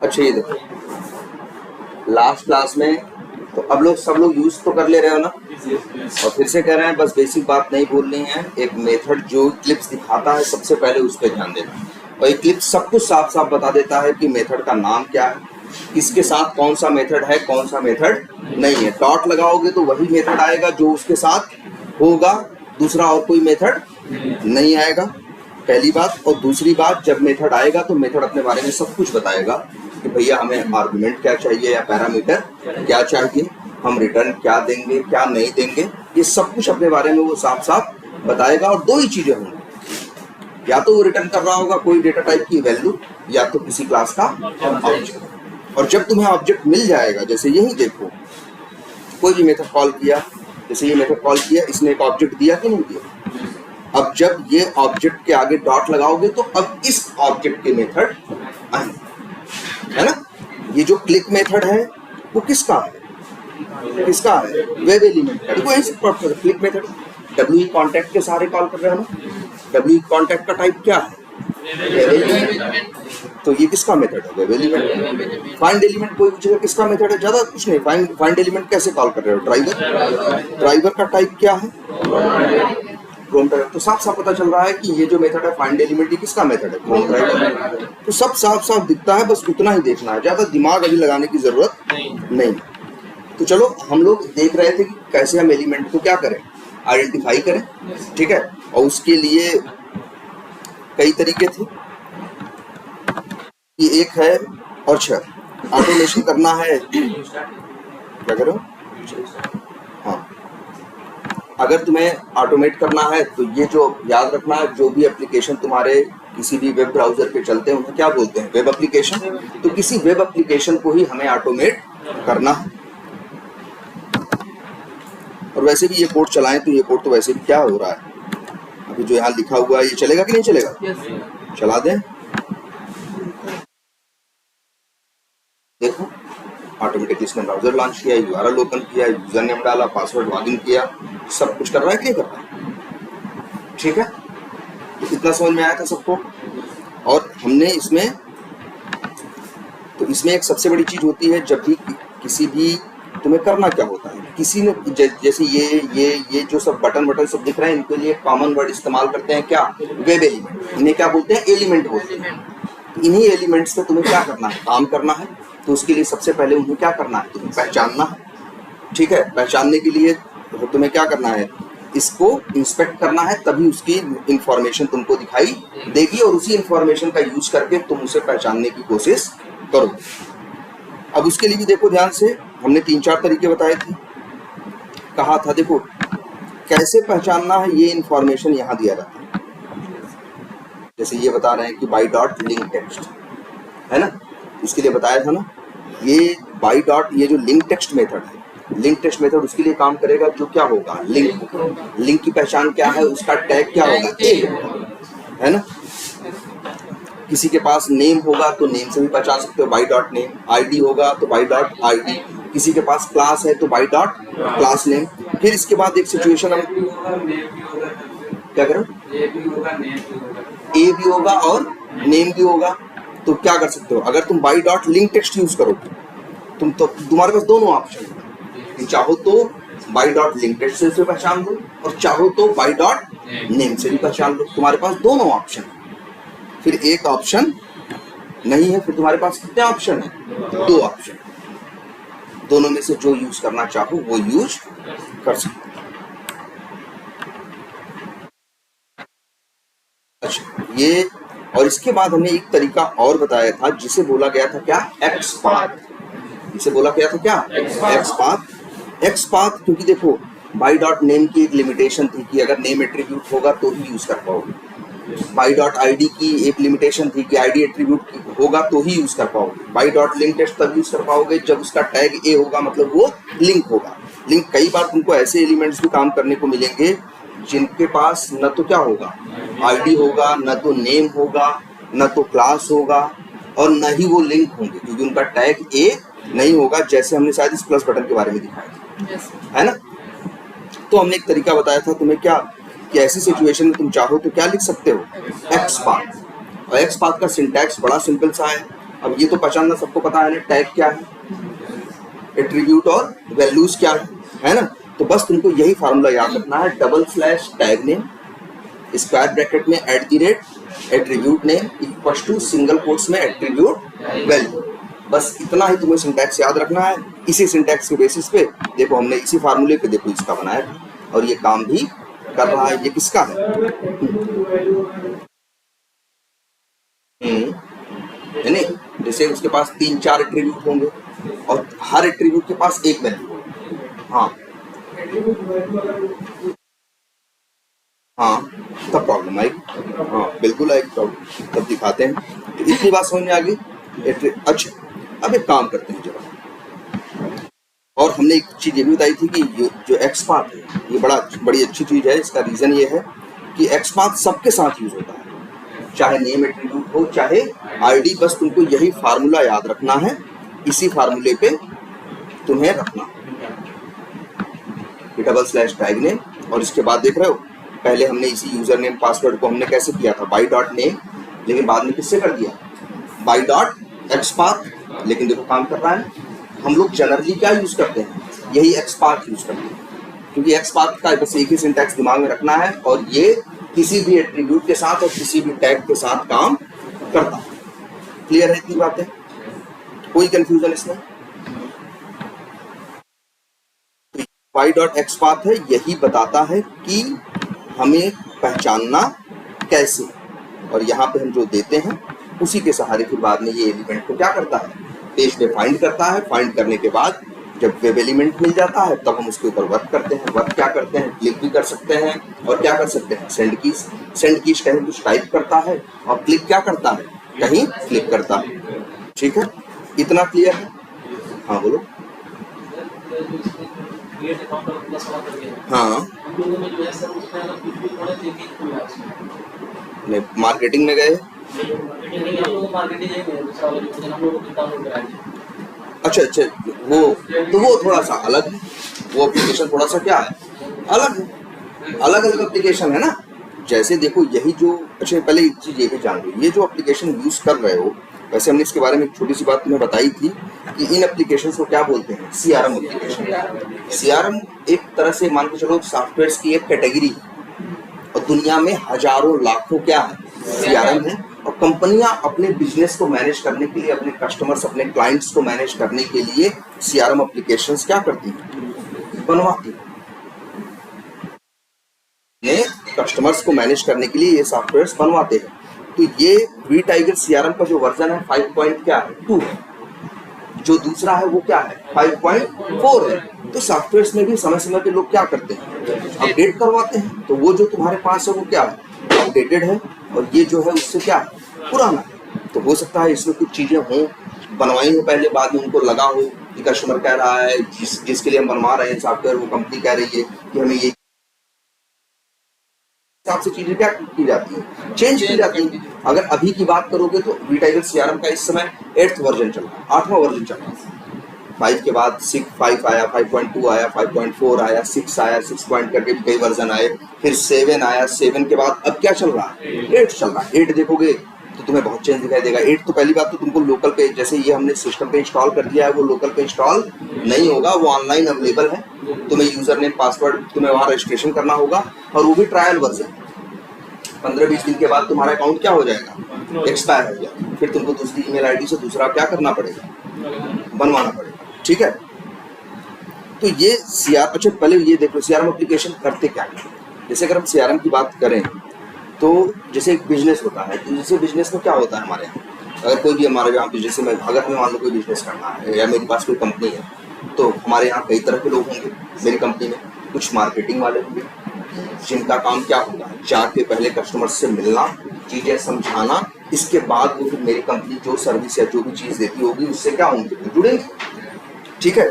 अच्छा ये देखो, लास्ट क्लास में तो अब लोग सब लोग यूज तो कर ले रहे हो ना, और फिर से कह रहे हैं बस बेसिक बात नहीं भूलनी है। एक मेथड जो क्लिप्स दिखाता है सबसे पहले उस पर ध्यान देना, और एक क्लिप सब कुछ साफ साफ बता देता है कि मेथड का नाम क्या है, किसके साथ कौन सा मेथड है, कौन सा मेथड नहीं है। डॉट लगाओगे तो वही मेथड आएगा जो उसके साथ होगा, दूसरा और कोई मेथड नहीं आएगा, पहली बात। और दूसरी बात, जब मेथड आएगा तो मेथड अपने बारे में सब कुछ बताएगा कि भैया हमें आर्गुमेंट क्या चाहिए या पैरामीटर क्या चाहिए, हम रिटर्न क्या देंगे क्या नहीं देंगे, ये सब कुछ अपने बारे में वो साफ साफ बताएगा। और दो ही चीजें होंगी, या तो वो रिटर्न कर रहा होगा कोई डेटा टाइप की वैल्यू, या तो किसी क्लास का ऑब्जेक्ट। और जब तुम्हें ऑब्जेक्ट मिल जाएगा, जैसे यही देखो कोई भी मेथड कॉल किया, जैसे ये मेथड कॉल किया, इसने एक ऑब्जेक्ट दिया कि नहीं दिया। अब जब ये ऑब्जेक्ट के आगे डॉट लगाओगे तो अब इस ऑब्जेक्ट के मेथड आएंगे, है ना। ये जो क्लिक मेथड है वो किसका है, किसका है, वेब एलिमेंट का। देखो ऐसे क्लिक मेथड डब्ल्यू कॉन्टैक्ट के सारे कॉल कर रहे हो ना, डब्ल्यू कॉन्टैक्ट का टाइप क्या है, वेब एलिमेंट। तो ये किसका मेथड है, वेब एलिमेंट। फाइंड एलिमेंट कोई पूछेगा किसका मेथड है, ज्यादा कुछ नहीं, फाइंड एलिमेंट कैसे कॉल कर रहे हो, ड्राइवर। ड्राइवर का टाइप क्या है, क्रोम ड्राइवर। तो साफ साफ पता चल रहा है कि ये जो मेथड है फाइंड एलिमेंट, ये किसका मेथड है, क्रोम ड्राइवर। तो सब साफ साफ दिखता है, बस उतना ही देखना है, ज्यादा दिमाग अभी लगाने की जरूरत नहीं। तो चलो हम लोग देख रहे थे कि कैसे हम एलिमेंट को क्या करें, आइडेंटिफाई करें, ठीक है। और उसके लिए कई तरीके थे कि एक है और ऑटोमेशन करना है, क्या करो, हाँ अगर तुम्हें ऑटोमेट करना है तो ये जो याद रखना है, जो भी एप्लीकेशन तुम्हारे किसी भी वेब ब्राउजर पे चलते हैं उन्हें क्या बोलते हैं, वेब एप्लीकेशन। तो किसी वेब एप्लीकेशन को ही हमें ऑटोमेट करना है। और वैसे भी ये कोड चलाएं तो ये कोड तो वैसे भी क्या हो रहा है, अभी जो यहाँ लिखा हुआ है ये चलेगा कि नहीं चलेगा, चला दें। देखो ऑटोमेटिकली इसने ब्राउजर लॉन्च किया, यूआरएल ओपन किया, यूजर नेम डाला, पासवर्ड लॉगिन किया, सब कुछ कर रहा है कि नहीं कर रहा है, ठीक है। तो इतना समझ में आया था सबको। और हमने इसमें, तो इसमें एक सबसे बड़ी चीज होती है, जब भी किसी भी तुम्हें करना क्या होता है, किसी ने जैसे ये जो सब बटन सब दिख रहे हैं, इनके लिए कॉमन वर्ड इस्तेमाल करते हैं क्या, वेब एलिमेंट। इन्हें क्या बोलते हैं, एलिमेंट बोलते हैं। इन्हीं एलिमेंट्स पे तुम्हें क्या करना है, काम करना है। तो उसके लिए सबसे पहले उन्हें क्या करना है, तुम्हें पहचानना है, ठीक है। पहचानने के लिए तुम्हें क्या करना है, इसको इंस्पेक्ट करना है, तभी उसकी इंफॉर्मेशन तुमको दिखाई देगी, और उसी इंफॉर्मेशन का यूज करके तुम उसे पहचानने की कोशिश करो। अब उसके लिए भी देखो ध्यान से, हमने 3-4 तरीके बताए थे, कहा था देखो कैसे पहचानना है, ये इंफॉर्मेशन यहाँ दिया रहता है। जैसे ये बता रहे हैं कि बाई डॉट लिंक टेक्स्ट, है ना, इसके लिए बताया था ना, ये बाई डॉट, ये जो लिंक टेक्स्ट मेथड है, लिंक टेक्स्ट मेथड उसके लिए काम करेगा जो क्या होगा, लिंक। लिंक की पहचान क्या है, उसका टैग क्या होगा, ए, है ना। किसी के पास नेम होगा तो नेम से भी पहचान सकते हो, बाई डॉट नेम। आईडी होगा तो बाई डॉट आईडी। किसी के पास क्लास है तो बाई डॉट क्लास नेम। फिर इसके बाद एक सिचुएशन हम क्या करें, ए भी होगा और नेम भी होगा। तो क्या कर सकते हो, अगर तुम by dot link text use करोगे तुम, तो तुम्हारे पास दोनों ऑप्शन है, चाहो तो बाई डॉट लिंक टेक्स्ट से पहचान लो, और चाहो तो बाई डॉट नेम से भी पहचान लो। तुम्हारे पास दोनों ऑप्शन है। फिर एक ऑप्शन नहीं है, फिर तुम्हारे पास कितने ऑप्शन है, 2 ऑप्शन। दोनों में से जो यूज करना चाहो वो यूज कर सकते हो। अच्छा ये, और इसके बाद हमने एक तरीका और बताया था जिसे बोला गया था क्या, एक्स पाथ। इसे बोला गया था क्या, एक्स पाथ। एक्स पाथ क्योंकि देखो बाई डॉट नेम की एक लिमिटेशन थी कि अगर नेम एट्रीब्यूट होगा तो ही यूज कर पाओगे। बाई डॉट आईडी की एक लिमिटेशन थी कि आईडी एट्रीब्यूट होगा तो ही यूज कर पाओगे। बाई डॉट लिंक टेक्स्ट तब यूज कर पाओगे जब उसका टैग ए होगा, मतलब वो लिंक होगा। लिंक, कई बार तुमको ऐसे एलिमेंट्स भी काम करने को मिलेंगे जिनके पास न तो क्या होगा, आईडी होगा, न तो नेम होगा, न तो क्लास होगा, और न ही वो लिंक होंगे क्योंकि उनका टैग ए नहीं होगा, जैसे हमने शायद इस प्लस बटन के बारे में दिखाया था, है ना। तो हमने एक तरीका बताया था तुम्हें क्या, कि ऐसी सिचुएशन में तुम चाहो तो क्या लिख सकते हो, एक्स पाथ। और एक्स पाथ का सिंटैक्स बड़ा सिंपल सा है अब ये तो पहचानना सबको पता है ना, टैग क्या है, एट्रीब्यूट और वैल्यूज क्या है ना। तो बस तुमको यही फार्मूला याद रखना है, double slash tag name square bracket में @ attribute name equals to single quotes में एट्रीब्यूट वैल्यू। बस इतना ही तुम्हें सिंटैक्स याद रखना है। इसी सिंटैक्स के बेसिस पे देखो हमने इसी फार्मूले पे देखो इसका बनाया और ये काम भी कर रहा है। ये किसका है, यानी जैसे उसके पास 3-4 एट्रीब्यूट होंगे और हर एट्रीब्यूट के पास एक वैल्यू। हाँ हाँ, तब प्रॉब्लम आएगी। हाँ बिल्कुल आएगी प्रॉब्लम, तब दिखाते हैं। तो इतनी बात समझ में आ गई। अच्छा अब एक काम करते हैं जरा, और हमने एक चीज़ ये भी बताई थी कि जो एक्सपाथ है ये बड़ी अच्छी चीज़ है। इसका रीज़न ये है कि एक्सपाथ सबके साथ यूज होता है, चाहे नेम एट्रीब्यूट हो चाहे आईडी। बस तुमको यही फार्मूला याद रखना है, इसी फार्मूले पे तुम्हें रखना डबल स्लैश टैग नेम। और इसके बाद देख रहे हो पहले हमने इसी यूजर नेम पासवर्ड को हमने कैसे किया था, बाई डॉट नेम, लेकिन बाद में किससे कर दिया, बाई डॉट एक्सपाथ। लेकिन देखो काम कर रहा है। हम लोग जनरली क्या यूज करते हैं, यही एक्सपाथ यूज करते हैं, क्योंकि एक्सपाथ का बस एक ही सिंटैक्स दिमाग में रखना है और ये किसी भी एट्रीब्यूट के साथ और किसी भी टैग के साथ काम करता है। क्लियर है इतनी बातें, कोई कंफ्यूजन इसमें। वाई डॉट एक्सपाथ है, यही बताता है कि हमें पहचानना कैसे, और यहाँ पे हम जो देते हैं उसी के सहारे फिर बाद में ये एलिमेंट को क्या करता है, पेज पे फाइंड करता है। फाइंड करने के बाद जब वेब एलिमेंट मिल जाता है तब हम उसके ऊपर वर्क करते हैं। वर्क क्या करते हैं, क्लिक भी कर सकते हैं और क्या कर सकते हैं, सेंड कीज कहीं कुछ टाइप करता है और क्लिक क्या करता है, कहीं क्लिक करता है। ठीक है, इतना क्लियर है। हाँ बोलो। हाँ मार्केटिंग में गए। अच्छा अच्छा, वो थोड़ा सा अलग है, वो एप्लीकेशन थोड़ा सा क्या है, अलग है, अलग अलग एप्लीकेशन है ना। जैसे देखो यही जो, अच्छा पहले एक चीज ये भी जान लो, ये जो एप्लीकेशन यूज कर रहे हो, वैसे हमने इसके बारे में एक छोटी सी बात तुम्हें बताई थी कि इन एप्लीकेशन को क्या बोलते हैं, सीआरएम एप्लीकेशन। सीआरएम एक तरह से मान के चलो सॉफ्टवेयर की एक कैटेगरी है और दुनिया में हजारों लाखों क्या है, सीआरएम है। और कंपनियां अपने बिजनेस को मैनेज करने के लिए, अपने कस्टमर्स, अपने क्लाइंट्स को मैनेज करने के लिए सीआरएम एप्लीकेशंस क्या करती हैं, बनवाती हैं। कस्टमर्स को मैनेज करने के लिए ये सॉफ्टवेयर बनवाते हैं। तो ये वी टाइगर सीआरएम का जो वर्जन है 5.2 है, जो दूसरा है वो क्या है 5.4 है। तो सॉफ्टवेयर में भी समय समय पे लोग क्या करते हैं, अपडेट करवाते हैं। तो वो जो तुम्हारे पास है वो क्या है, अपडेटेड है, और ये जो है उससे क्या है, पुराना है। तो हो सकता है इसमें कुछ चीजें हों, बनवाई हो पहले, बाद में उनको लगा हो कि कस्टमर कह रहा है जिसके लिए हम बनवा रहे हैं सॉफ्टवेयर, वो कंपनी कह रही है कि हमें ये हिसाब से चीजें क्या की जाती है, चेंज की जाती है। अगर अभी की बात करोगे तो वी टाइगर सीआरएम का इस समय 8th वर्जन चल रहा है, 8वां वर्जन चल रहा है। 5 के बाद 5 आया, 5.2 आया, 5.4 आया, 6 आया, 6 पॉइंट करके भी कई वर्जन आए, फिर 7 आया, 7 के बाद अब क्या चल रहा है, 8 चल रहा है। 8 देखोगे तो तुम्हें बहुत चेंज दिखाई देगा। 8 तो पहली बात तो तुमको लोकल पे, जैसे ये हमने सिस्टम पे इंस्टॉल कर दिया है, वो लोकल पे इंस्टॉल नहीं होगा, वो ऑनलाइन अवेलेबल है। तुम्हें यूजर नेम पासवर्ड तुम्हें वहाँ रजिस्ट्रेशन करना होगा, और वो भी ट्रायल वर्जन। 15-20 दिन के बाद तुम्हारा अकाउंट क्या हो जाएगा, एक्सपायर हो जाएगा। फिर तुमको दूसरी ईमेल आईडी से दूसरा क्या करना पड़ेगा, बनवाना पड़ेगा। ठीक है, तो ये अच्छा पहले ये देखो सीआरएम एप्लीकेशन करते क्या है। जैसे अगर हम सीआरएम की बात करें तो जैसे एक बिजनेस होता है, तो जैसे बिजनेस में क्या होता है हमारे यहाँ, अगर कोई भी हमारे यहाँ बिजनेस में, अगर हमें मान लो कोई बिजनेस करना है या मेरे पास कोई कंपनी है, तो हमारे यहाँ कई तरह के लोग होंगे। मेरी कंपनी में कुछ मार्केटिंग वाले होंगे जिनका काम क्या होगा, जाके पहले कस्टमर से मिलना, चीजें समझाना, इसके बाद वो फिर मेरी कंपनी जो सर्विस या जो भी चीज देती होगी उससे क्या होंगे, जुड़ेंगे। ठीक है,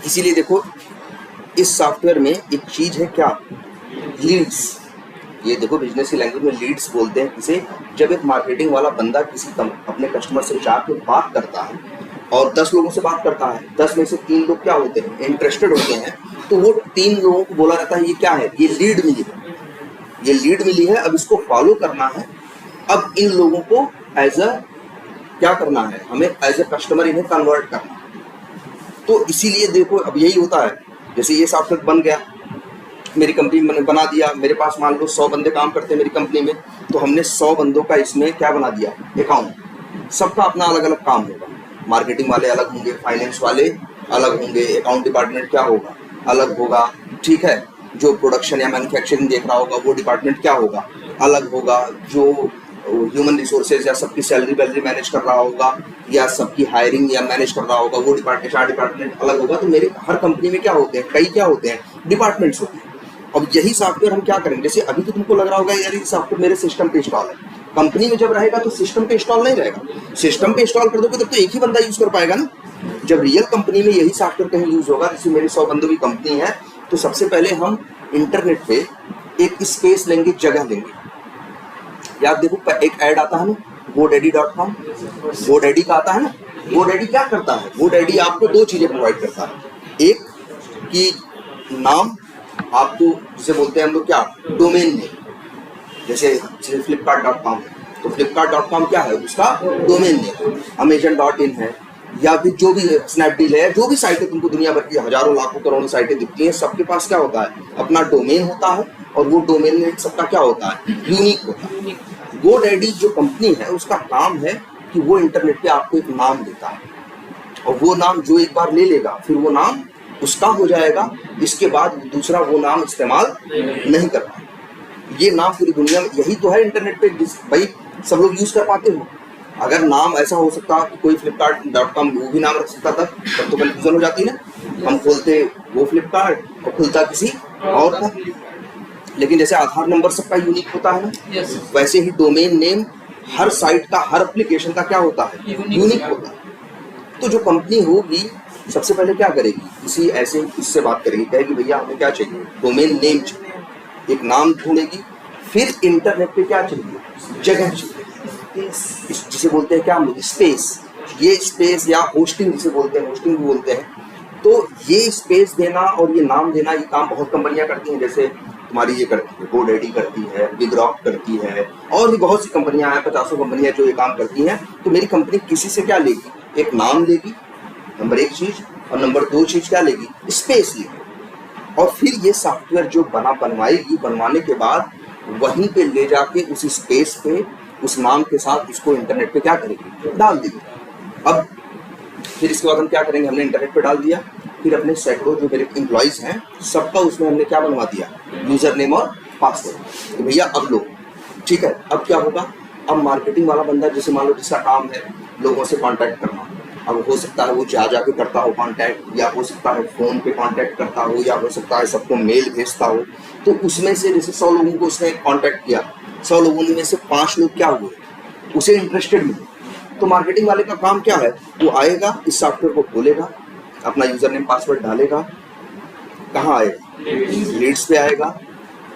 इसीलिए देखो इस सॉफ्टवेयर में एक चीज है क्या, लीड्स। ये देखो बिजनेस की लैंग्वेज में लीड्स बोलते हैं इसे। जब एक मार्केटिंग वाला बंदा किसी अपने कस्टमर से जाके बात करता है और 10 लोगों से बात करता है, 10 में से 3 लोग क्या होते हैं, इंटरेस्टेड होते हैं, तो वो 3 लोगों को बोला जाता है ये क्या है, ये लीड मिली है, ये लीड मिली है, अब इसको फॉलो करना है। अब इन लोगों को एज अ क्या करना है, हमें एज ए कस्टमर इन्हें कन्वर्ट करना है। तो इसीलिए देखो अब यही होता है, जैसे ये सॉफ्टवेयर बन गया, मेरी कंपनी मैंने बना दिया, मेरे पास मान लो 100 बंदे काम करते हैं मेरी कंपनी में, तो हमने 100 बंदों का इसमें क्या बना दिया, अकाउंट। सबका अपना अलग अलग काम होगा, मार्केटिंग वाले अलग होंगे, फाइनेंस वाले अलग होंगे, अकाउंट डिपार्टमेंट क्या होगा अलग होगा, ठीक है। जो प्रोडक्शन या मैन्युफैक्चरिंग देख रहा होगा वो डिपार्टमेंट क्या होगा अलग होगा, जो ह्यूमन रिसोर्सेज या सबकी सैलरी वैलरी मैनेज कर रहा होगा या सबकी हायरिंग या मैनेज कर रहा होगा वो डिपार्टमेंट अलग होगा। तो मेरे हर कंपनी में क्या होते हैं, कई क्या होते हैं, डिपार्टमेंट्स होते हैं। अब यही सॉफ्टवेयर हम क्या करेंगे, जैसे अभी तो तुमको लग रहा होगा यार ये सॉफ्टवेयर मेरे सिस्टम पे इंस्टॉल है, कंपनी में जब रहेगा तो सिस्टम पे इंस्टॉल नहीं रहेगा। सिस्टम पे इंस्टॉल कर दोगे तब तो एक ही बंदा यूज कर पाएगा ना। जब रियल कंपनी में यही सॉफ्टवेयर कहीं यूज होगा, जैसे मेरी 100 बंदों की कंपनी है, तो सबसे पहले हम इंटरनेट पे एक स्पेस लेंगे, जगह लेंगे। याद देखो एक ऐड आता है ना godaddy.com, godaddy का आता है ना। godaddy क्या करता है, godaddy आपको दो चीजें प्रोवाइड करता है, एक कि नाम आपको जिसे बोलते हैं हम लोग क्या, डोमेन नेम। जैसे flipkart.com है तो flipkart.com क्या है, उसका डोमेन नेम। amazon.in है या फिर जो भी स्नैपडील है, जो भी साइटें तुमको दुनिया भर की हजारों लाखों करोड़ों साइटें दिखती हैं, सबके पास क्या होता है, अपना डोमेन होता है, और वो डोमेन नेम सबका क्या होता है, यूनिक होता है। godaddy जो कंपनी है उसका काम है कि वो इंटरनेट पे आपको एक नाम देता है, और वो नाम जो एक बार ले लेगा फिर वो नाम उसका हो जाएगा, इसके बाद दूसरा वो नाम इस्तेमाल नहीं कर पाएगा। ये नाम पूरी दुनिया में यही तो है इंटरनेट पे भाई सब लोग यूज कर पाते हो। अगर नाम ऐसा हो सकता कि कोई flipkart.com वो भी नाम रख सकता था, तब तो कंफ्यूजन हो जाती ना, हम खोलते वो फ्लिपकार्ट और खुलता किसी और का। लेकिन जैसे आधार नंबर सबका यूनिक होता है ना, वैसे ही डोमेन नेम हर साइट का, हर एप्लीकेशन का क्या होता है, यूनिक होता है। तो जो कंपनी होगी सबसे पहले क्या करेगी, इसी ऐसे इससे बात करेगी, कहेगी भैया हमें क्या चाहिए, डोमेन नेम चाहिए, एक नाम ढूंढेगी। फिर इंटरनेट पे क्या चाहिए, जगह चाहिए, जिसे बोलते हैं क्या हम लोग, स्पेस। ये स्पेस या होस्टिंग जिसे बोलते हैं, होस्टिंग भी बोलते हैं। तो ये स्पेस देना और ये नाम देना, ये काम बहुत कंपनियां करती हैं। जैसे तुम्हारी ये करती है, godaddy करती है, बिगरॉक करती है, और भी बहुत सी कंपनियां हैं, 50 कंपनियां जो ये काम करती हैं। तो मेरी कंपनी किसी से क्या लेगी, एक नाम लेगी, नंबर एक चीज, और नंबर दो चीज क्या लेगी, स्पेस लेगी। और फिर ये सॉफ्टवेयर जो बनवाएगी, बनवाने के बाद वहीं पे ले जाके उस स्पेस पे उस नाम के साथ उसको इंटरनेट पे क्या करेगी, डाल देगी। अब फिर इसके बाद हम क्या करेंगे, हमने इंटरनेट पे डाल दिया, फिर अपने सैकड़ों जो मेरे एम्प्लॉइज हैं सबका उसमें हमने क्या बनवा दिया, यूजर नेम और पासवर्ड। तो भैया अब लो, ठीक है। अब क्या होगा, अब मार्केटिंग वाला बंदा जैसे मान लो जिसका काम है लोगों से कांटेक्ट करना, अब हो सकता है वो जाके करता हो कांटेक्ट, या हो सकता है फोन पे कांटेक्ट करता हो, या हो सकता है सबको मेल भेजता हो। तो उसमें से जैसे 100 लोगों को उसने कांटेक्ट किया, 100 लोगों में से 5 लोग क्या हुए, उसे इंटरेस्टेड मिले। तो मार्केटिंग वाले का काम क्या है, वो आएगा, इस सॉफ्टवेयर को खोलेगा, अपना यूजर नेम पासवर्ड डालेगा, कहाँ आएगा, लीड्स पे आएगा,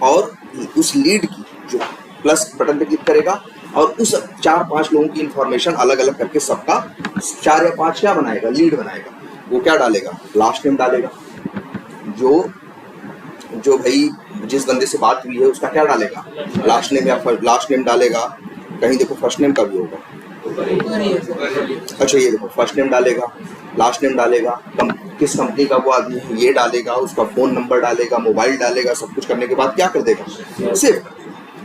और उस लीड की जो प्लस बटन पे क्लिक करेगा, और उस 4-5 लोगों की इंफॉर्मेशन अलग अलग करके सबका 4 या 5 क्या बनाएगा, लीड बनाएगा। वो क्या डालेगा, लास्ट नेम डालेगा, जो भाई जिस बंदे से बात हुई है उसका क्या डालेगा, लास्ट नेम, या लास्ट नेम डालेगा। कहीं देखो फर्स्ट नेम का भी होगा, अच्छा ये देखो फर्स्ट नेम डालेगा, लास्ट नेम डालेगा, किस कंपनी का वो आदमी है ये डालेगा, उसका फोन नंबर डालेगा, मोबाइल डालेगा। सब कुछ करने के बाद क्या कर देगा, सिर्फ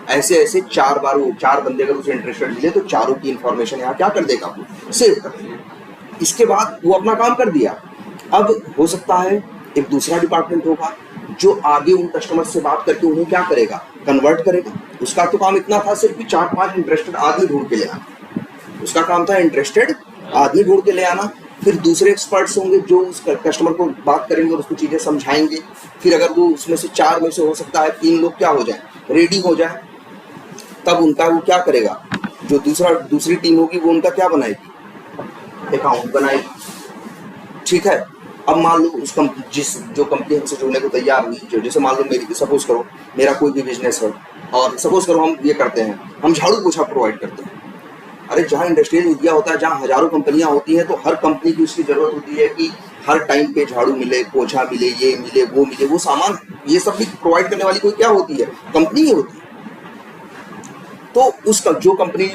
ऐसे ऐसे 4 बार, वो 4 बंदे अगर उसे इंटरेस्टेड मिले तो चारों की इंफॉर्मेशन यहाँ क्या कर देगा, सेव कर देगा। इसके बाद वो अपना काम कर दिया। अब हो सकता है एक दूसरा डिपार्टमेंट होगा जो आगे उन कस्टमर से बात करके उन्हें क्या करेगा, कन्वर्ट करेगा। उसका तो काम इतना था सिर्फ 4-5 इंटरेस्टेड आदमी ढूंढ के ले आना, उसका काम था इंटरेस्टेड आदमी ढूंढ के ले आना। फिर दूसरे एक्सपर्ट्स होंगे जो उस कस्टमर को बात करेंगे और उसको चीज़ें समझाएंगे। फिर अगर वो उसमें से 4 में से हो सकता है 3 लोग क्या हो जाए, रेडी हो जाए, तब उनका वो क्या करेगा, जो दूसरी टीम होगी वो उनका क्या बनाएगी, अकाउंट बनाएगी, ठीक है। अब मान लो उस जो कंपनी हमसे जुड़ने को तैयार हुई, जो जैसे मान लो मेरी, सपोज करो मेरा कोई भी बिजनेस है, और सपोज करो हम ये करते हैं, हम झाड़ू पोछा प्रोवाइड करते हैं। अरे जहाँ इंडस्ट्रियल एरिया होता है, जहाँ हजारों कंपनियां होती हैं, तो हर कंपनी की उसकी जरूरत होती है कि हर टाइम पे झाड़ू मिले, पोछा मिले, ये मिले, वो मिले, वो सामान ये सब भी प्रोवाइड करने वाली कोई क्या होती है, कंपनी ही होती है। तो उसका जो कंपनी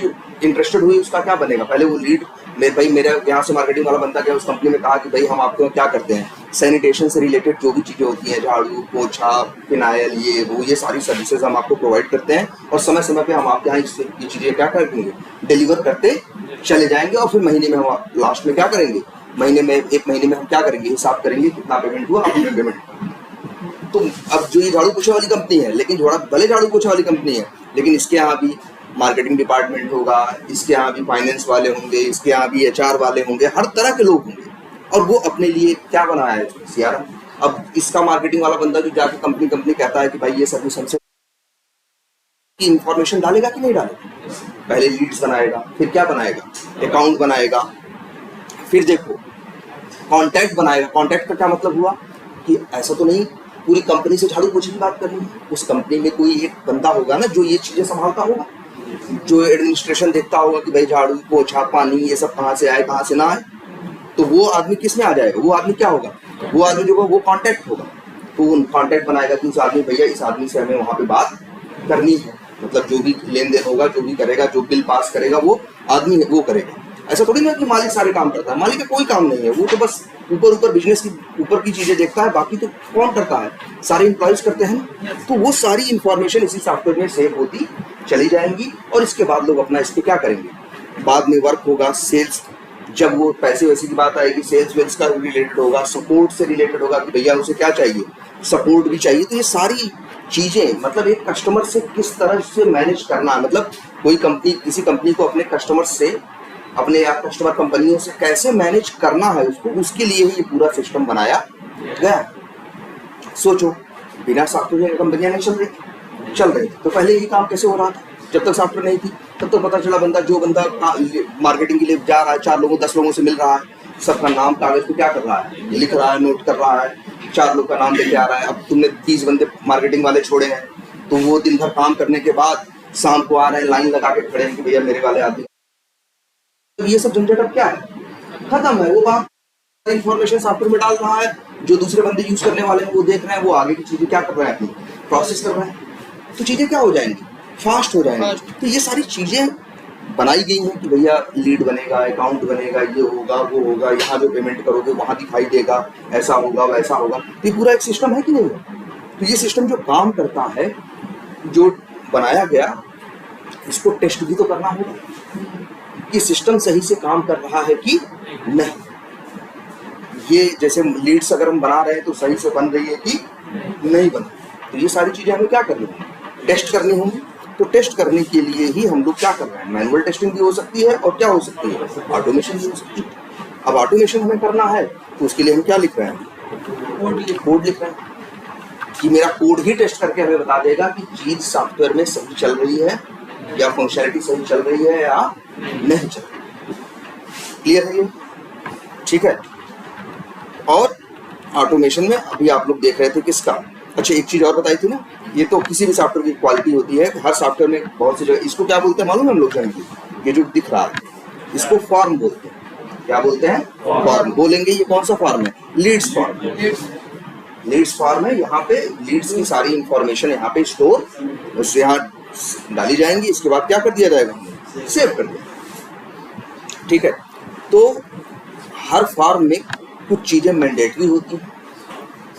इंटरेस्टेड हुई उसका क्या बनेगा, पहले वो लीड मेरा यहाँ से मार्केटिंग वाला बंदा गया उस कंपनी में कहा कि भाई हम आपको क्या करते हैं, सैनिटेशन से रिलेटेड जो भी चीज़ें होती हैं, झाड़ू पोछा फिनाइल ये वो ये सारी सर्विसेज हम आपको प्रोवाइड करते हैं और समय समय पे हम आपके यहाँ ये चीज़ें क्या करेंगे, डिलीवर करते चले जाएंगे और फिर महीने में हम लास्ट में क्या करेंगे, एक महीने में हम क्या करेंगे, हिसाब करेंगे कितना पेमेंट हुआ, अपने पेमेंट। तो अब जो ये झाड़ू पोछे वाली कंपनी है, लेकिन भले झाड़ू पोछे वाली कंपनी है, लेकिन इसके यहाँ भी मार्केटिंग डिपार्टमेंट होगा, इसके यहाँ भी फाइनेंस वाले होंगे, इसके यहाँ भी HR वाले होंगे, हर तरह के लोग होंगे और वो अपने लिए क्या बनाया है CRM। अब इसका मार्केटिंग वाला बंदा जो जाके कंपनी कहता है कि भाई ये सर्विस हमसे, की इंफॉर्मेशन डालेगा कि नहीं डालेगा, पहले लीड्स बनाएगा, फिर क्या बनाएगा, अकाउंट बनाएगा, फिर देखो कॉन्टैक्ट बनाएगा। कॉन्टैक्ट का क्या मतलब हुआ कि ऐसा तो नहीं पूरी कंपनी से झाड़ू पोछे की बात करनी है, उस कंपनी में कोई एक बंदा होगा ना जो ये चीज़ें संभालता होगा, जो एडमिनिस्ट्रेशन देखता होगा कि भाई झाड़ू पोछा पानी ये सब कहाँ से आए कहाँ से ना आए, तो वो आदमी किस में आ जाएगा, वो आदमी क्या होगा, वो आदमी जो वो कॉन्टैक्ट होगा। तो वो कॉन्टैक्ट बनाएगा कि उस आदमी, भैया इस आदमी से हमें वहाँ पे बात करनी है, मतलब जो भी लेन देन होगा, जो भी करेगा, जो बिल पास करेगा वो आदमी है, वो करेगा। ऐसा थोड़ी ना कि मालिक सारे काम करता है, मालिक का कोई काम नहीं है, वो तो बस ऊपर बिजनेस की ऊपर की चीजें देखता है, बाकी तो कौन करता है, सारे एम्प्लॉयज करते हैं। तो वो सारी इंफॉर्मेशन इसी सॉफ्टवेयर में सेव होती चली जाएंगी और इसके बाद लोग अपना इस पर क्या करेंगे, बाद में वर्क होगा, सेल्स, जब वो पैसे वैसे की बात आएगी, सेल्स वेल्स का रिलेटेड होगा, सपोर्ट से रिलेटेड होगा कि भैया उसे क्या चाहिए, सपोर्ट भी चाहिए। तो ये सारी चीजें मतलब एक कस्टमर से किस तरह से मैनेज करना है, मतलब कोई कंपनी किसी कंपनी को अपने कस्टमर से, अपने या कस्टमर कंपनियों से कैसे मैनेज करना है उसको, उसके लिए ही ये पूरा सिस्टम बनाया गया। सोचो बिना सॉफ्टवेयर कंपनियां नहीं चल रही, तो पहले ये काम कैसे हो रहा था, जब तक सॉफ्टवेयर नहीं थी तब तो पता चला जो बंदा मार्केटिंग के लिए जा रहा है, 4 लोगों 10 लोगों से मिल रहा है, सबका नाम कागज पे क्या कर रहा है, लिख रहा है, नोट कर रहा है, 4 लोग का नाम लेके आ रहा है। अब तुमने 30 बंदे मार्केटिंग वाले छोड़े हैं, तो वो दिन भर काम करने के बाद शाम को आ रहे हैं, लाइन लगा के खड़े हैं कि भैया मेरे वाले आते। तो ये सब झंझट अब क्या है, खत्म है। वो बात इंफॉर्मेशन सॉफ्टवेयर में डाल रहा है, जो दूसरे बंदे यूज करने वाले हैं वो देख रहे हैं, वो आगे की चीजें क्या कर रहे हैं, अपनी प्रोसेस कर रहे हैं, तो चीजें क्या हो जाएंगी, फास्ट हो जाएंगी। तो ये सारी चीजें बनाई गई हैं कि भैया लीड बनेगा, अकाउंट बनेगा, ये होगा वो होगा, यहाँ जो पेमेंट करोगे वहाँ दिखाई देगा, ऐसा होगा वैसा होगा। तो ये पूरा एक सिस्टम है कि नहीं है। तो ये सिस्टम जो काम करता है, जो बनाया गया, इसको टेस्ट भी तो करना होगा कि सिस्टम सही से काम कर रहा है कि नहीं। ये जैसे लीड्स अगर हम बना रहे हैं तो सही से बन रही है कि नहीं बन रही, तो ये सारी चीजें हमें क्या करनी है, टेस्ट करनी होंगी। तो टेस्ट करने के लिए ही हम लोग क्या कर रहे हैं, मैनुअल टेस्टिंग भी हो सकती है और क्या हो सकती है, ऑटोमेशन भी हो सकती है। अब ऑटोमेशन हमें करना है तो उसके लिए हम क्या लिख रहे हैं, कोड लिख रहे हैं कि मेरा कोड ही टेस्ट करके हमें बता देगा कि चीज सॉफ्टवेयर में सही चल रही है या फंक्शनलिटी सही चल रही है या नहीं चल रही। क्लियर है ये, ठीक है। और ऑटोमेशन में अभी आप लोग देख रहे थे किसका, अच्छा एक चीज और बताई थी ना, ये तो किसी भी सॉफ्टवेयर की क्वालिटी होती है, हर सॉफ्टवेयर में बहुत सी जगह इसको क्या बोलते हैं मालूम है हम लोग जानेंगे, ये जो दिख रहा है इसको फॉर्म बोलते हैं। क्या बोलते हैं, फॉर्म बोलेंगे। ये कौन सा फॉर्म है, लीड्स फॉर्म। लीड्स फॉर्म है, यहाँ पे लीड्स की सारी इंफॉर्मेशन यहाँ पे स्टोर उससे यहाँ डाली जाएंगी, इसके बाद क्या कर दिया जाएगा, सेव कर दिया, ठीक है। तो हर फॉर्म में कुछ चीजें मैंडेटरी होती हैं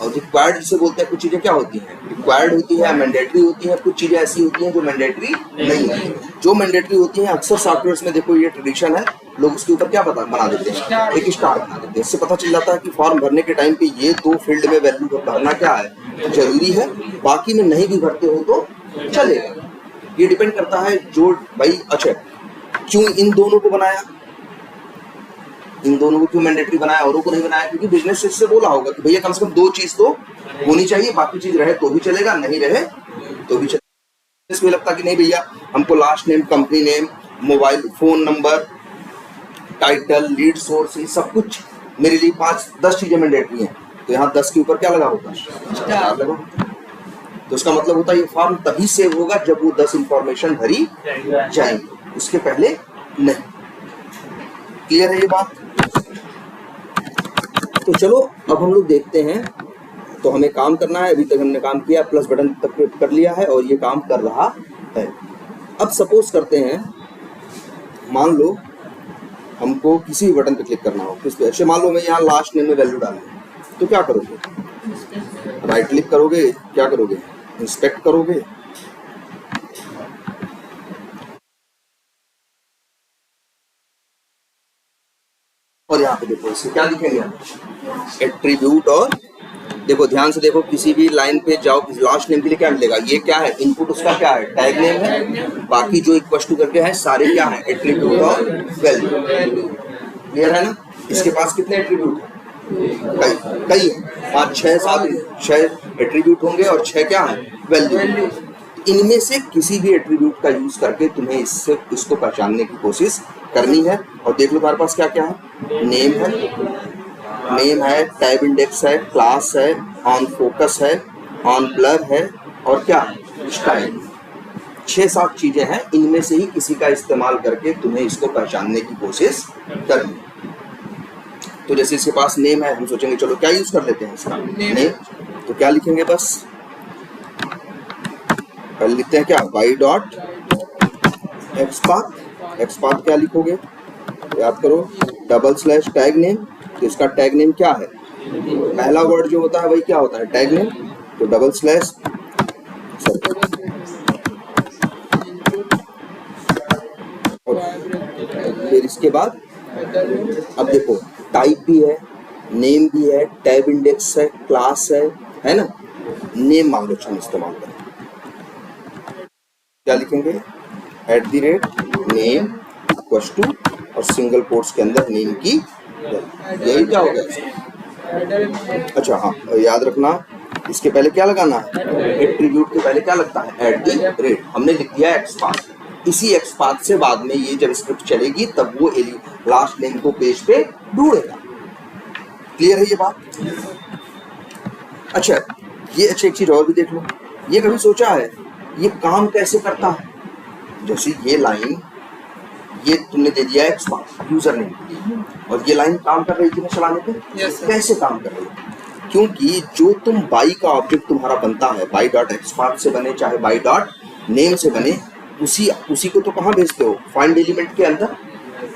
और रिक्वायर्ड जिसे बोलते हैं, कुछ चीजें क्या होती हैं, रिक्वायर्ड होती है, मैंडेटरी होती हैं, कुछ चीजें ऐसी होती हैं जो मैंडेटरी नहीं होती। जो मैंडेटरी होती हैं अक्सर सॉफ्टवेयर्स में देखो ये ट्रेडिशन है, लोग उसके ऊपर क्या बना देते हैं, एक स्टार बना देते हैं। इससे पता चल जाता है कि फॉर्म भरने के टाइम पे ये 2 फील्ड में वैल्यू भरना क्या है, जरूरी है, बाकी में नहीं भी भरते हो तो चलेगा। ये डिपेंड करता है जो भाई, अच्छा क्यों इन दोनों को बनाया, इन दोनों को क्यों मैंडेटरी बनाया, औरों को नहीं बनाया, क्योंकि बिजनेस से बोला होगा कि भैया कम से कम 2 चीज तो होनी चाहिए, बाकी चीज रहे तो भी चलेगा, नहीं रहे तो भी चलेगा। इसमें लगता कि नहीं भैया हमको last name, company name, mobile phone number, title, lead source, ये सब कुछ मेरे लिए 5-10 चीजें मैंडेटरी हैं, तो यहाँ 10 के ऊपर क्या लगा होता है, स्टार लगा होता है। तो उसका मतलब होता है ये फॉर्म तभी सेव होगा जब वो 10 इंफॉर्मेशन भरी जाएंगी, उसके पहले नहीं। क्लियर है ये बात। तो चलो अब हम लोग देखते हैं, तो हमें काम करना है, अभी तक हमने काम किया, प्लस बटन तक कर लिया है और ये काम कर रहा है। अब सपोज करते हैं मान लो हमको किसी भी बटन पे क्लिक करना हो, किस पे, अच्छा मान लो मैं यहाँ लास्ट नेम में वैल्यू डालूँ, तो क्या करोगे? राइट क्लिक करोगे, क्या करोगे? इंस्पेक्ट करोगे, और यहाँ पे देखो इससे क्या लिखेंगे हम? एट्रीब्यूट। और देखो ध्यान से देखो, किसी भी लाइन पे जाओ, लास्ट नेम के लिए क्या मिलेगा? ये क्या है? इनपुट उसका क्या है? टैग नेम है। बाकी जो इक्वल टू करके है सारे क्या है? एट्रीब्यूट और वैल्यू। क्लियर है ना? इसके पास कितने एट्रीब्यूट है? कई है, 5 6 7 6 एट्रीब्यूट होंगे और 6 क्या है? वैल्यू। इनमें से किसी भी एट्रीब्यूट का यूज करके तुम्हें इसको पहचानने की कोशिश करनी है। और देख लो तुम्हारे पास क्या क्या है? नेम है, टाइप इंडेक्स है, क्लास है, ऑन फोकस है, ऑन ब्लर है, और क्या? स्टाइल। 6-7 चीजें हैं, इनमें से ही किसी का इस्तेमाल करके तुम्हें इसको पहचानने की कोशिश करनी है। तो जैसे इसके पास नेम है, हम सोचेंगे चलो क्या यूज कर लेते हैं इसका? नेम। तो क्या लिखेंगे? बस पहले लिखते हैं क्या? y dot XPath. एक्सपाथ क्या लिखोगे? याद करो, डबल स्लैश टैग नेम। तो इसका टैग नेम क्या है? पहला वर्ड जो होता है वही क्या होता है? Tag name. तो डबल स्लैश, फिर इसके बाद अब देखो टाइप भी है, नेम भी है, टैब इंडेक्स है, क्लास है ना? नेम मान लो हम इस्तेमाल करें, क्या लिखेंगे? @नेम इक्वल्स टू, और सिंगल कोट्स के अंदर नेम की, यही क्या होगा? अच्छा हाँ, याद रखना इसके पहले क्या लगाना है? एट्रीब्यूट के पहले क्या लगता है? हमने लिख दिया एक्सपाथ। इसी एक्सपाथ से बाद में ये जब स्क्रिप्ट चलेगी तब वो लास्ट नेम को पेज पे ढूंढेगा। क्लियर है ये बात? अच्छा ये एक चीज और भी देख लो, ये कभी सोचा है ये काम कैसे करता है? जैसे ये लाइन, ये तुमने दे दिया एक्सपाथ यूजर नेम, और ये लाइन काम कर रही थी ना चलाने पे? कैसे काम कर रही है? क्योंकि जो तुम बाई का ऑब्जेक्ट तुम्हारा बनता है, बाई डॉट एक्सपाथ से बने चाहे बाई डॉट नेम से बने, उसी को तो कहाँ भेजते हो? फाइंड एलिमेंट के अंदर।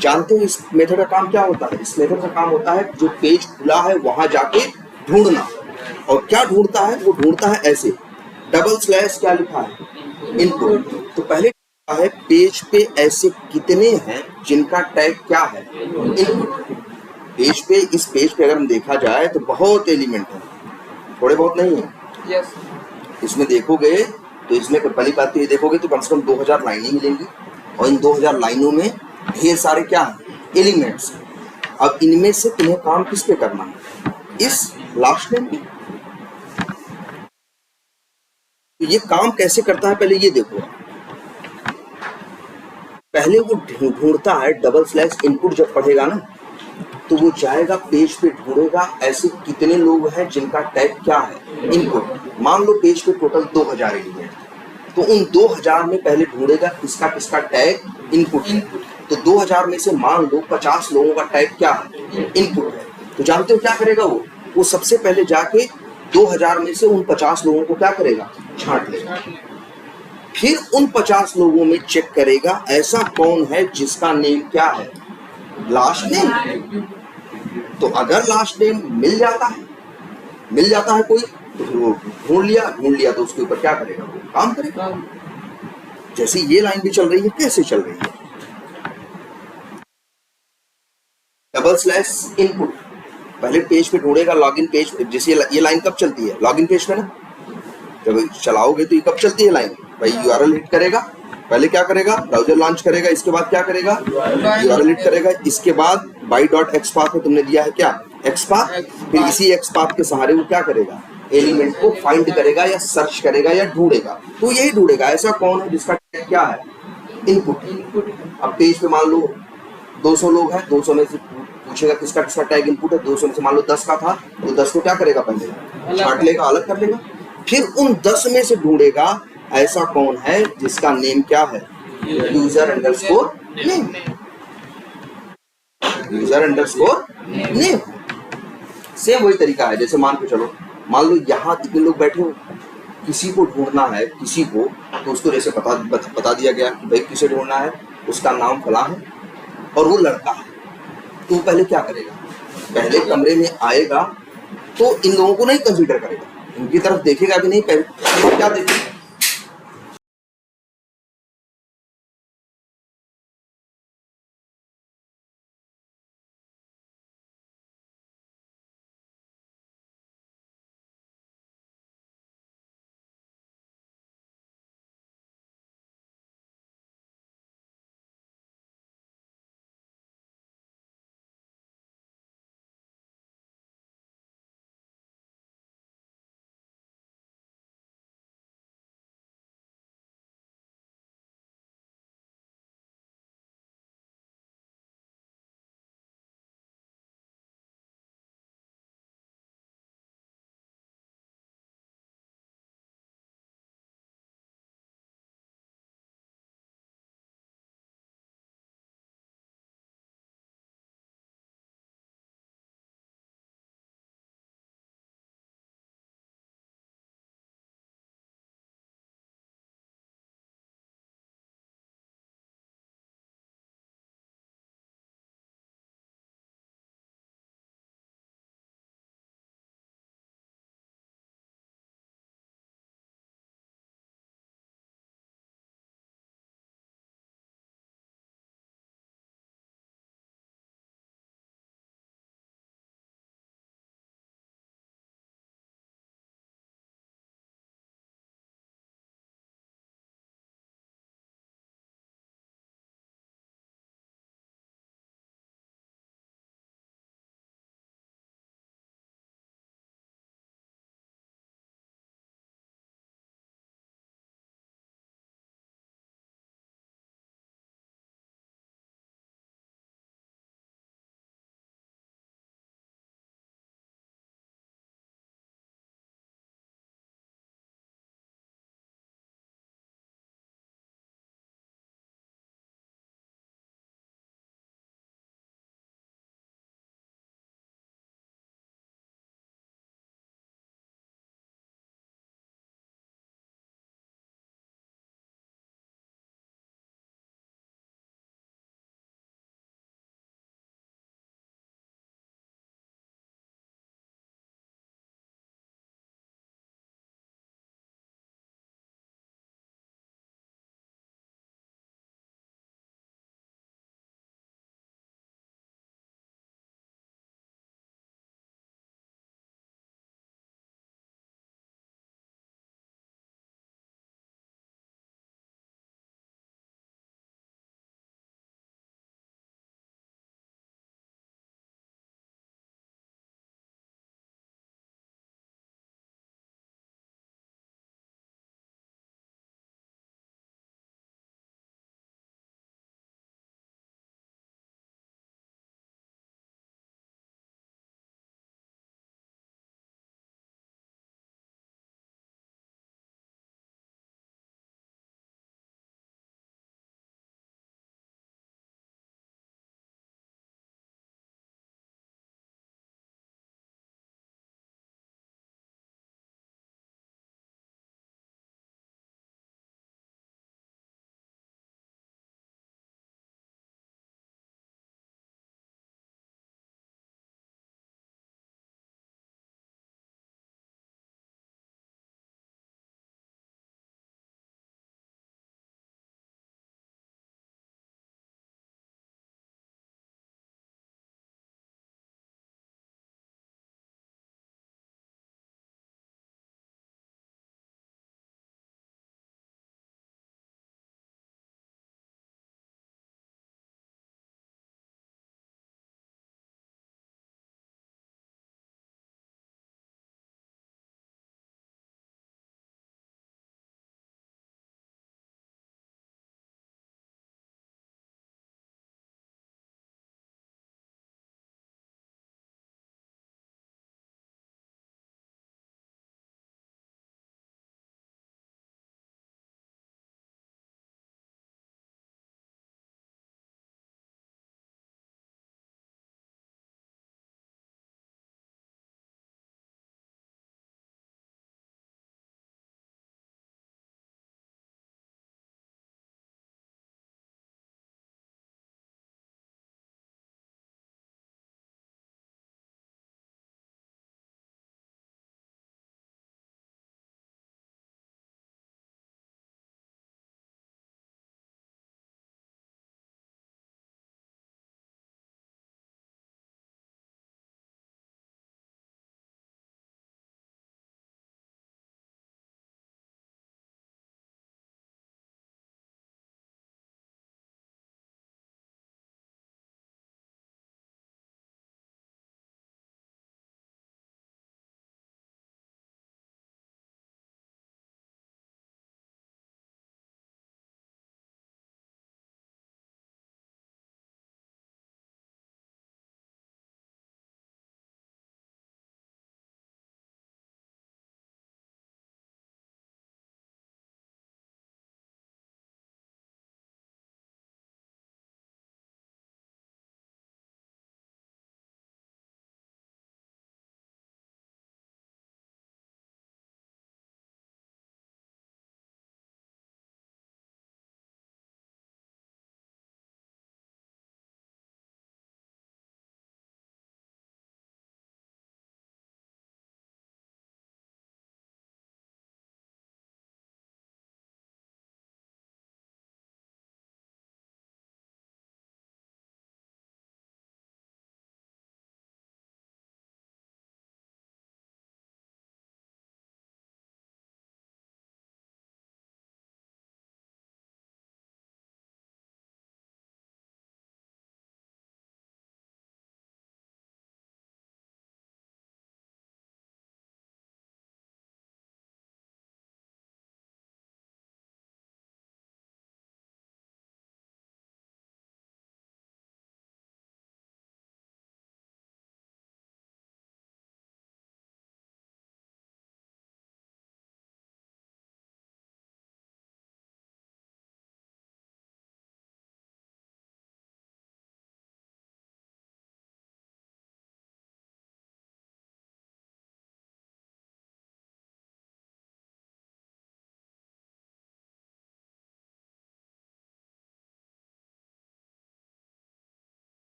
जानते हो इस मेथड का काम क्या होता है? इस मेथड का काम होता है जो पेज खुला है वहां जाके ढूंढना। और क्या ढूंढता है? वो ढूंढता है ऐसे, डबल स्लैश क्या लिखा है? इनपुट। तो पहले है पेज पे ऐसे कितने हैं जिनका टैग क्या है? इनपुट। पेज पे, इस पेज पे अगर हम देखा जाए तो बहुत एलिमेंट है, थोड़े बहुत नहीं है। इसमें देखोगे तो इसमें पहली बात तो ये देखोगे तो कम से कम 2000 लाइनें मिलेंगी, और इन 2000 लाइनों में ढेर सारे क्या है? एलिमेंट्स। अब इनमें से तुम्हें काम किस पे करना है? इस लास्ट नेम पे। तो ये काम कैसे करता है पहले ये देखो। पहले वो ढूंढता है, डबल स्लैश इनपुट जब पढ़ेगा ना तो वो जाएगा पेज पे, ढूंढेगा ऐसे कितने लोग हैं जिनका टैग क्या है? इनपुट। मान लो पेज पे टोटल 2000 एलिमेंट, तो उन 2000 में पहले ढूंढेगा किसका किसका टैग इनपुट है। तो 2000 में से मान लो 50 लोगों का टैग क्या है? इनपुट है। तो जानते हो क्या करेगा वो सबसे पहले जाके 2000 में से उन 50 लोगों को क्या करेगा? छांट लेगा। फिर उन 50 लोगों में चेक करेगा ऐसा कौन है जिसका नेम क्या है? Last name. तो अगर लास्ट नेम मिल जाता है कोई, तो फिर वो ढूंढ लिया तो उसके ऊपर क्या करेगा? वो काम करेगा। जैसे ये लाइन भी चल रही है, कैसे चल रही है? डबल स्लैश इनपुट, पहले पेज पे ढूंढेगा, लॉगिन पेज। जैसे ये लाइन कब चलती है? लॉगिन पेज पे ना, जब चलाओगे तो ये कब चलती है लाइन? भाई यूआरएल हिट करेगा, पहले क्या करेगा? ब्राउजर लॉन्च करेगा, इसके बाद क्या करेगा? यूआरएल हिट करेगा, इसके बाद बाई डॉट एक्सपाथ में तुमने दिया है क्या? एक्सपाथ। फिर इसी एक्सपाथ के सहारे वो क्या करेगा? एलिमेंट को फाइंड करेगा या सर्च करेगा या ढूंढेगा। तो यही ढूंढेगा ऐसा कौन है जिसका टैग क्या है? इनपुट। अब पेज पे मान लो 200 लोग हैं, 200 में से पूछेगा किसका किसका टैग इनपुट है। 200 में से मान लो 10 का था, तो 10 को क्या करेगा? पहले छांट लेगा, अलग कर लेगा। फिर उन 10 में से ढूंढेगा ऐसा कौन है जिसका नेम क्या है? User underscore name. User underscore name. Same वही तरीका है। जैसे मान के चलो, मान लो यहाँ कितने लोग बैठे हो, किसी को ढूंढना है किसी को, तो उसको जैसे बता दिया गया कि भाई किसे ढूंढना है, उसका नाम फला है, और वो लड़का है, तो वो पहले क्या करेगा? पहले कमरे में आएगा तो इन लोगों को नहीं कंसीडर करेगा, इनकी तरफ देखेगा भी नहीं, पहले क्या देखेगा?